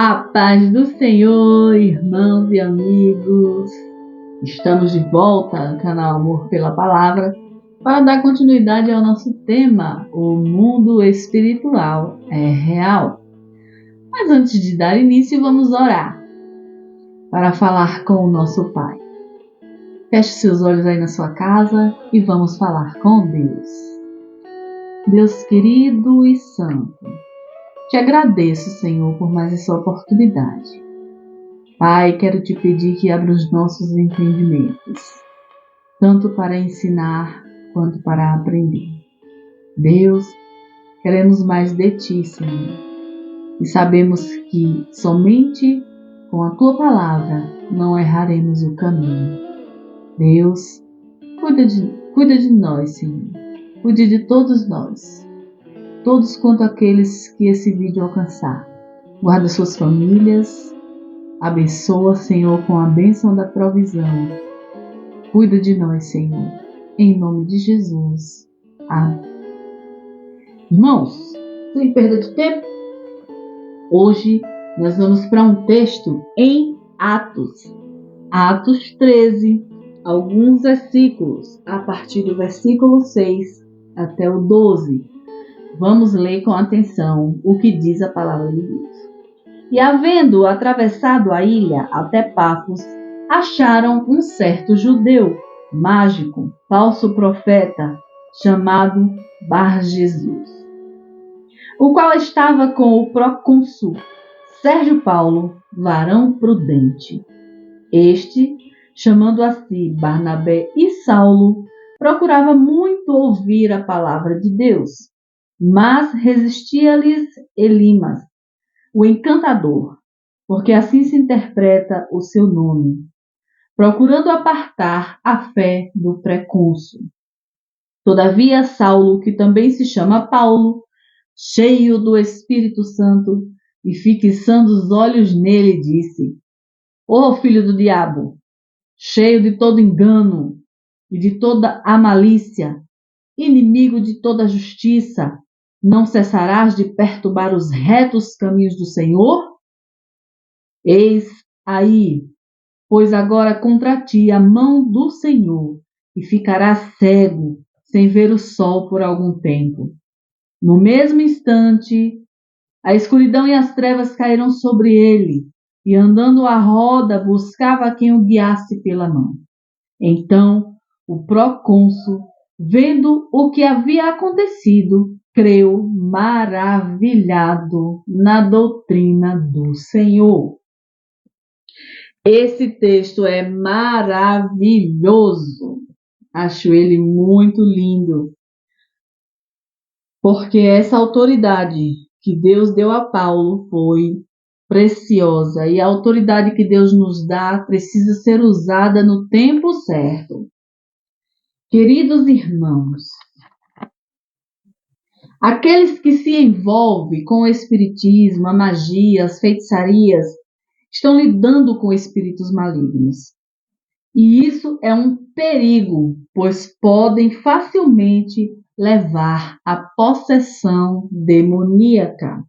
A paz do Senhor, irmãos e amigos. Estamos de volta no canal Amor pela Palavra para dar continuidade ao nosso tema: o mundo espiritual é real. Mas antes de dar início, vamos orar para falar com o nosso Pai. Feche seus olhos aí na sua casa e vamos falar com Deus. Deus querido e santo, te agradeço, Senhor, por mais essa oportunidade. Pai, quero te pedir que abra os nossos entendimentos, tanto para ensinar quanto para aprender. Deus, queremos mais de Ti, Senhor, e sabemos que somente com a Tua palavra não erraremos o caminho. Deus, cuida de nós, Senhor, cuide de todos nós, todos quanto aqueles que esse vídeo alcançar. Guarda suas famílias, abençoa, Senhor, com a bênção da provisão. Cuida de nós, Senhor, em nome de Jesus. Amém. Irmãos, sem perda de tempo, hoje nós vamos para um texto em Atos 13, alguns versículos, a partir do versículo 6 até o 12. Vamos ler com atenção o que diz a palavra de Deus. E havendo atravessado a ilha até Pafos, acharam um certo judeu, mágico, falso profeta, chamado Bar-Jesus, o qual estava com o procônsul Sérgio Paulo, varão prudente. Este, chamando a si Barnabé e Saulo, procurava muito ouvir a palavra de Deus, mas resistia-lhes Elimas, o encantador, porque assim se interpreta o seu nome, procurando apartar a fé do precônsul. Todavia Saulo, que também se chama Paulo, cheio do Espírito Santo, e fixando os olhos nele, disse: Ó filho do diabo, cheio de todo engano e de toda a malícia, inimigo de toda a justiça, não cessarás de perturbar os retos caminhos do Senhor? Eis aí, pois agora contra ti a mão do Senhor, e ficarás cego, sem ver o sol por algum tempo. No mesmo instante, a escuridão e as trevas caíram sobre ele, e andando à roda buscava quem o guiasse pela mão. Então, o procônsul, vendo o que havia acontecido, creu maravilhado na doutrina do Senhor. Esse texto é maravilhoso. Acho ele muito lindo, porque essa autoridade que Deus deu a Paulo foi preciosa, e a autoridade que Deus nos dá precisa ser usada no tempo certo. Queridos irmãos, aqueles que se envolvem com o espiritismo, a magia, as feitiçarias, estão lidando com espíritos malignos. E isso é um perigo, pois podem facilmente levar à possessão demoníaca.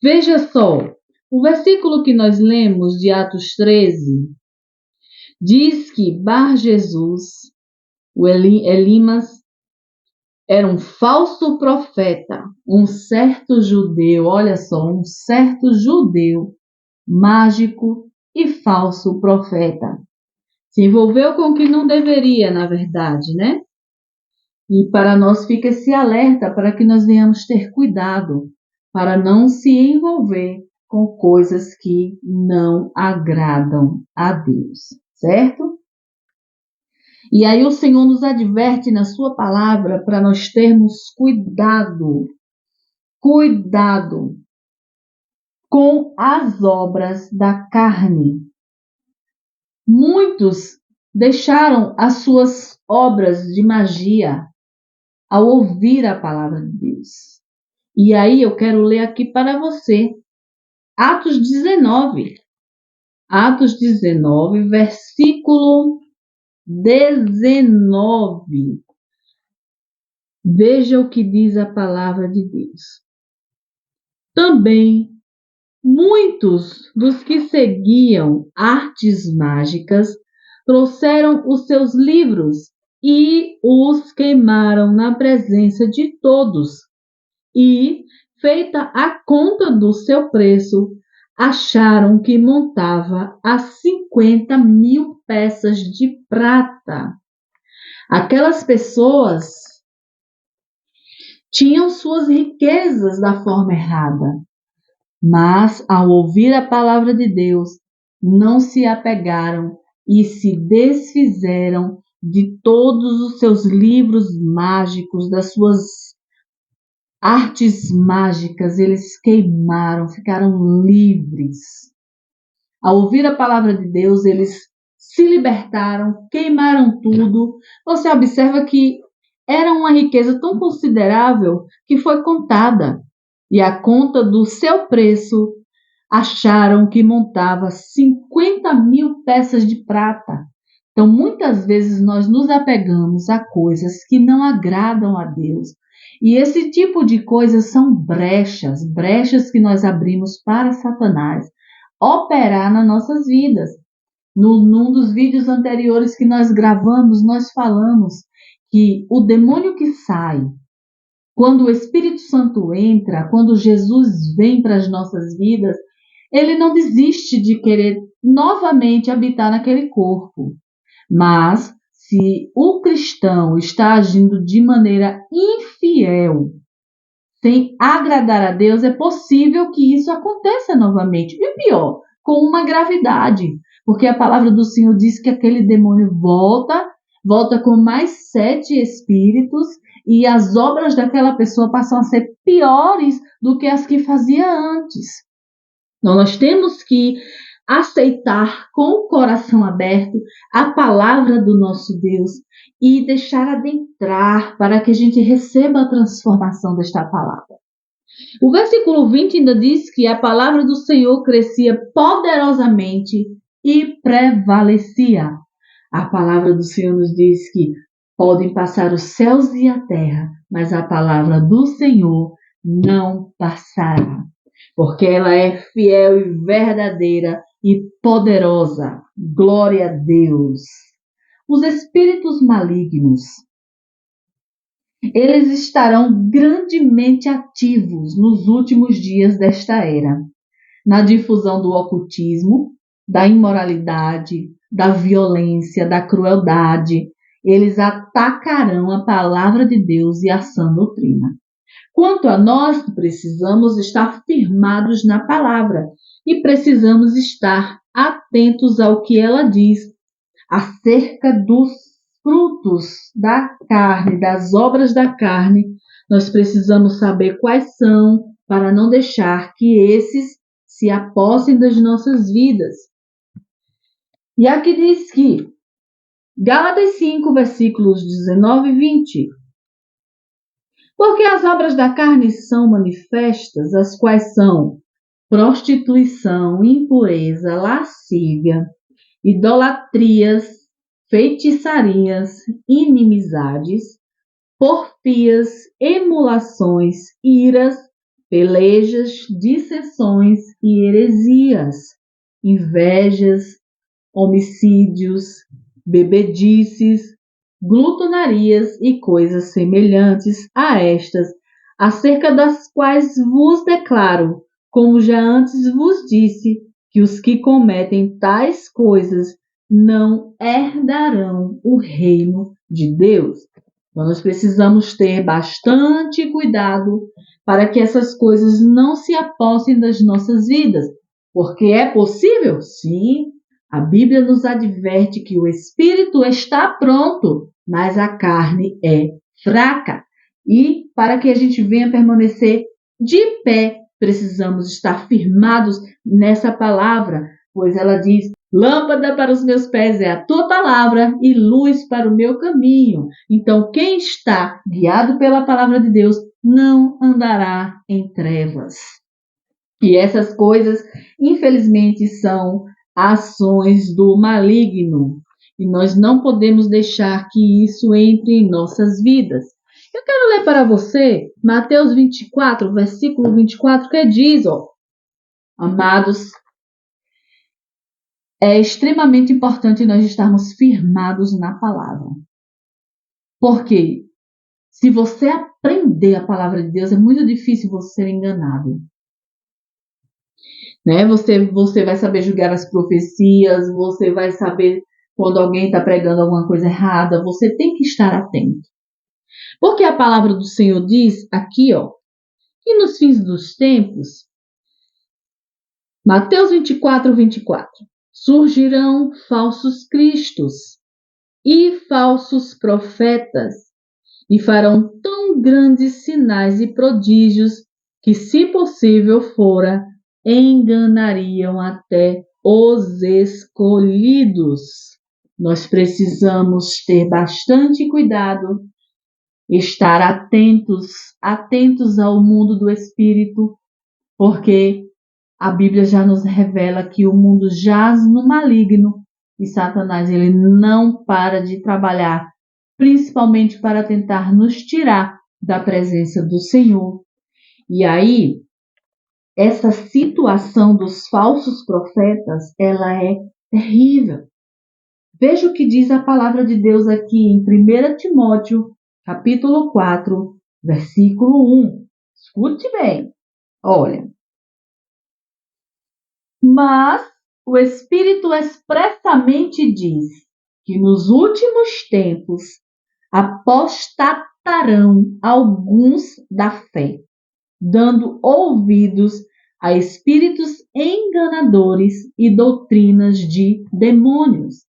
Veja só, o versículo que nós lemos de Atos 13 diz que Bar-Jesus, o Elimas, era um falso profeta, um certo judeu, olha só, um certo judeu, mágico e falso profeta. Se envolveu com o que não deveria, na verdade, né? E para nós fica esse alerta para que nós venhamos ter cuidado, para não se envolver com coisas que não agradam a Deus, certo? E aí o Senhor nos adverte na sua palavra para nós termos cuidado com as obras da carne. Muitos deixaram as suas obras de magia ao ouvir a palavra de Deus. E aí eu quero ler aqui para você Atos 19, versículo 19. Veja o que diz a palavra de Deus. Também Muitos dos que seguiam artes mágicas trouxeram os seus livros e os queimaram na presença de todos. E, feita a conta do seu preço, acharam que montava a 50.000 peças de prata. Aquelas pessoas tinham suas riquezas da forma errada, mas ao ouvir a palavra de Deus, não se apegaram e se desfizeram de todos os seus livros mágicos, das suas artes mágicas, eles queimaram, ficaram livres. Ao ouvir a palavra de Deus, eles se libertaram, queimaram tudo. Você observa que era uma riqueza tão considerável que foi contada. E a conta do seu preço acharam que montava 50.000 peças de prata. Então, muitas vezes nós nos apegamos a coisas que não agradam a Deus. E esse tipo de coisas são brechas que nós abrimos para Satanás operar nas nossas vidas. Num dos vídeos anteriores que nós gravamos, nós falamos que o demônio que sai, quando o Espírito Santo entra, quando Jesus vem para as nossas vidas, ele não desiste de querer novamente habitar naquele corpo. Mas, se o cristão está agindo de maneira infiel, sem agradar a Deus, é possível que isso aconteça novamente. E pior, com uma gravidade. Porque a palavra do Senhor diz que aquele demônio volta com mais 7 espíritos e as obras daquela pessoa passam a ser piores do que as que fazia antes. Então, nós temos que aceitar com o coração aberto a palavra do nosso Deus e deixar adentrar para que a gente receba a transformação desta palavra. O versículo 20 ainda diz que a palavra do Senhor crescia poderosamente e prevalecia. A palavra do Senhor nos diz que podem passar os céus e a terra, mas a palavra do Senhor não passará, porque ela é fiel e verdadeira e poderosa. Glória a Deus. Os espíritos malignos, eles estarão grandemente ativos nos últimos dias desta era, na difusão do ocultismo, da imoralidade, da violência, da crueldade. Eles atacarão a palavra de Deus e a sã doutrina. Quanto a nós, precisamos estar firmados na palavra e precisamos estar atentos ao que ela diz acerca dos frutos da carne, das obras da carne. Nós precisamos saber quais são para não deixar que esses se apossem das nossas vidas. E aqui diz que Gálatas 5, versículos 19 e 20. Porque as obras da carne são manifestas, as quais são prostituição, impureza, lascívia, idolatrias, feitiçarias, inimizades, porfias, emulações, iras, pelejas, dissensões e heresias, invejas, homicídios, bebedices, glutonarias e coisas semelhantes a estas, acerca das quais vos declaro, como já antes vos disse, que os que cometem tais coisas não herdarão o reino de Deus. Então, nós precisamos ter bastante cuidado para que essas coisas não se apossem das nossas vidas. Porque é possível? Sim. A Bíblia nos adverte que o espírito está pronto, mas a carne é fraca. E para que a gente venha permanecer de pé, precisamos estar firmados nessa palavra, pois ela diz: lâmpada para os meus pés é a tua palavra e luz para o meu caminho. Então, quem está guiado pela palavra de Deus não andará em trevas. E essas coisas, infelizmente, são ações do maligno. E nós não podemos deixar que isso entre em nossas vidas. Eu quero ler para você Mateus 24, versículo 24, que diz, Amados, é extremamente importante nós estarmos firmados na palavra. Porque se você aprender a palavra de Deus, é muito difícil você ser enganado. Né? Você vai saber julgar as profecias, você vai saber quando alguém está pregando alguma coisa errada, você tem que estar atento. Porque a palavra do Senhor diz aqui, que nos fins dos tempos, Mateus 24, 24, surgirão falsos cristos e falsos profetas, e farão tão grandes sinais e prodígios que, se possível fora, enganariam até os escolhidos. Nós precisamos ter bastante cuidado, estar atentos ao mundo do espírito, porque a Bíblia já nos revela que o mundo jaz no maligno e Satanás ele não para de trabalhar, principalmente para tentar nos tirar da presença do Senhor. E aí, essa situação dos falsos profetas, ela é terrível. Veja o que diz a palavra de Deus aqui em 1 Timóteo, capítulo 4, versículo 1. Escute bem. Olha. Mas o Espírito expressamente diz que nos últimos tempos apostatarão alguns da fé, dando ouvidos a espíritos enganadores e doutrinas de demônios.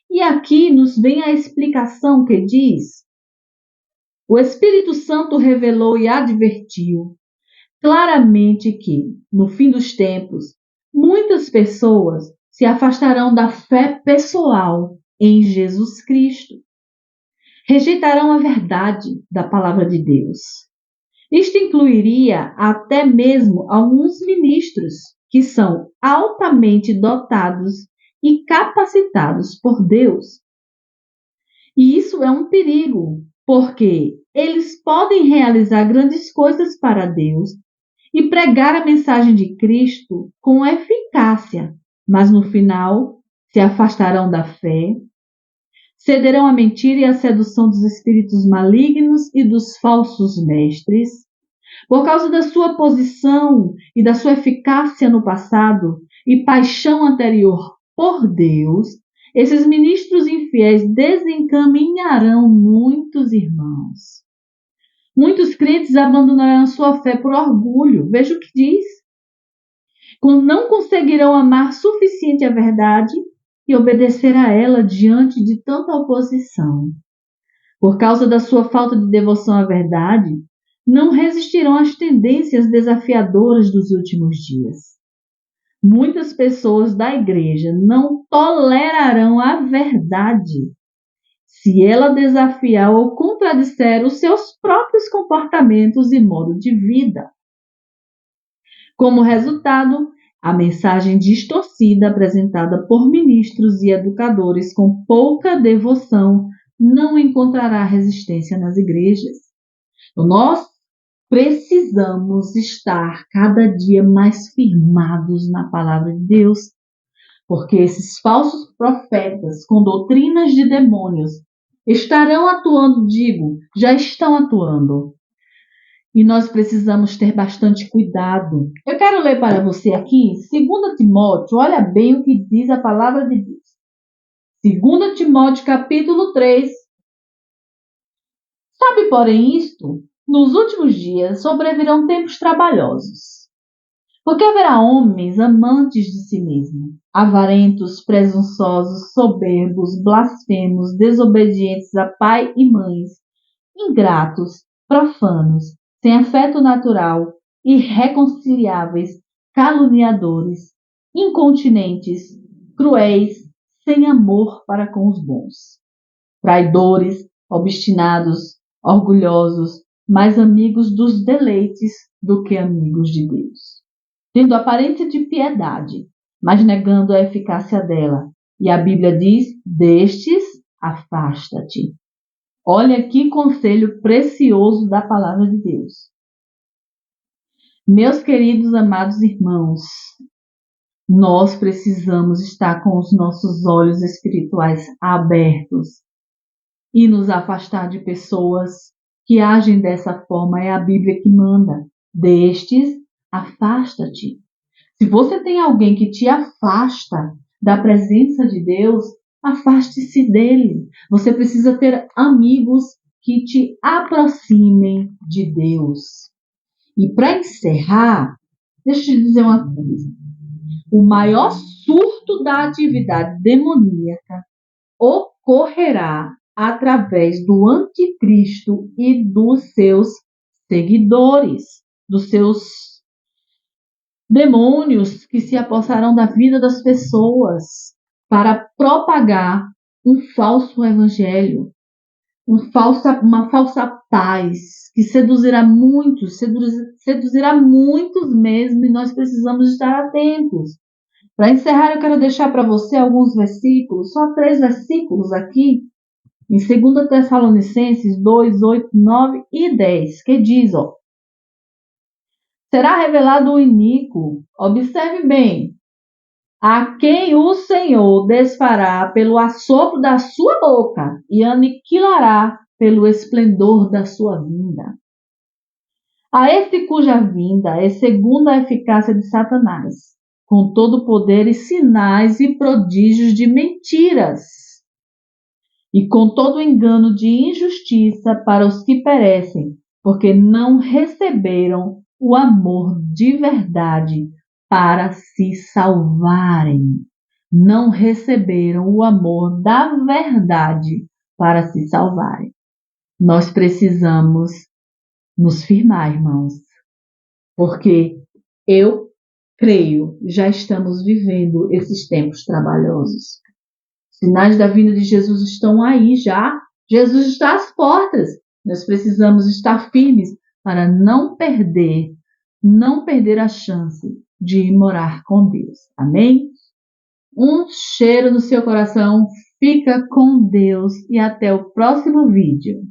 E aqui nos vem a explicação que diz: o Espírito Santo revelou e advertiu claramente que, no fim dos tempos, muitas pessoas se afastarão da fé pessoal em Jesus Cristo. Rejeitarão a verdade da palavra de Deus. Isto incluiria até mesmo alguns ministros que são altamente dotados e capacitados por Deus. E isso é um perigo, porque eles podem realizar grandes coisas para Deus e pregar a mensagem de Cristo com eficácia, mas no final se afastarão da fé, cederão à mentira e à sedução dos espíritos malignos e dos falsos mestres. Por causa da sua posição e da sua eficácia no passado e paixão anterior por Deus, esses ministros infiéis desencaminharão muitos irmãos. Muitos crentes abandonarão sua fé por orgulho. Veja o que diz. Não conseguirão amar suficiente a verdade e obedecer a ela diante de tanta oposição. Por causa da sua falta de devoção à verdade, não resistirão às tendências desafiadoras dos últimos dias. Muitas pessoas da igreja não tolerarão a verdade se ela desafiar ou contradisser os seus próprios comportamentos e modo de vida. Como resultado, a mensagem distorcida apresentada por ministros e educadores com pouca devoção não encontrará resistência nas igrejas. Nós precisamos estar cada dia mais firmados na palavra de Deus, porque esses falsos profetas com doutrinas de demônios estarão atuando, já estão atuando. E nós precisamos ter bastante cuidado. Eu quero ler para você aqui 2 Timóteo, olha bem o que diz a palavra de Deus. 2 Timóteo capítulo 3. Sabe, porém, isto? Nos últimos dias sobrevirão tempos trabalhosos. Porque haverá homens amantes de si mesmos, avarentos, presunçosos, soberbos, blasfemos, desobedientes a pai e mães, ingratos, profanos, sem afeto natural, irreconciliáveis, caluniadores, incontinentes, cruéis, sem amor para com os bons, traidores, obstinados, orgulhosos, mais amigos dos deleites do que amigos de Deus, tendo aparência de piedade, mas negando a eficácia dela. E a Bíblia diz: destes, afasta-te. Olha que conselho precioso da palavra de Deus. Meus queridos amados irmãos, nós precisamos estar com os nossos olhos espirituais abertos e nos afastar de pessoas que agem dessa forma. É a Bíblia que manda. Destes, afasta-te. Se você tem alguém que te afasta da presença de Deus, afaste-se dele. Você precisa ter amigos que te aproximem de Deus. E para encerrar, deixa eu te dizer uma coisa. O maior surto da atividade demoníaca ocorrerá através do anticristo e dos seus seguidores, dos seus demônios que se apossarão da vida das pessoas para propagar um falso evangelho, uma falsa paz que seduzirá muitos mesmo, e nós precisamos estar atentos. Para encerrar, eu quero deixar para você alguns versículos, só 3 versículos aqui, em 2 Tessalonicenses 2, 8, 9 e 10, que diz, será revelado o iníquo, observe bem, a quem o Senhor desfará pelo assopro da sua boca e aniquilará pelo esplendor da sua vinda. A esse cuja vinda é segundo a eficácia de Satanás, com todo poder e sinais e prodígios de mentiras, e com todo engano de injustiça para os que perecem, porque não receberam o amor de verdade para se salvarem. Não receberam o amor da verdade para se salvarem. Nós precisamos nos firmar, irmãos, porque eu creio, já estamos vivendo esses tempos trabalhosos. Sinais da vinda de Jesus estão aí já. Jesus está às portas. Nós precisamos estar firmes para não perder a chance de morar com Deus. Amém? Um cheiro no seu coração. Fica com Deus e até o próximo vídeo.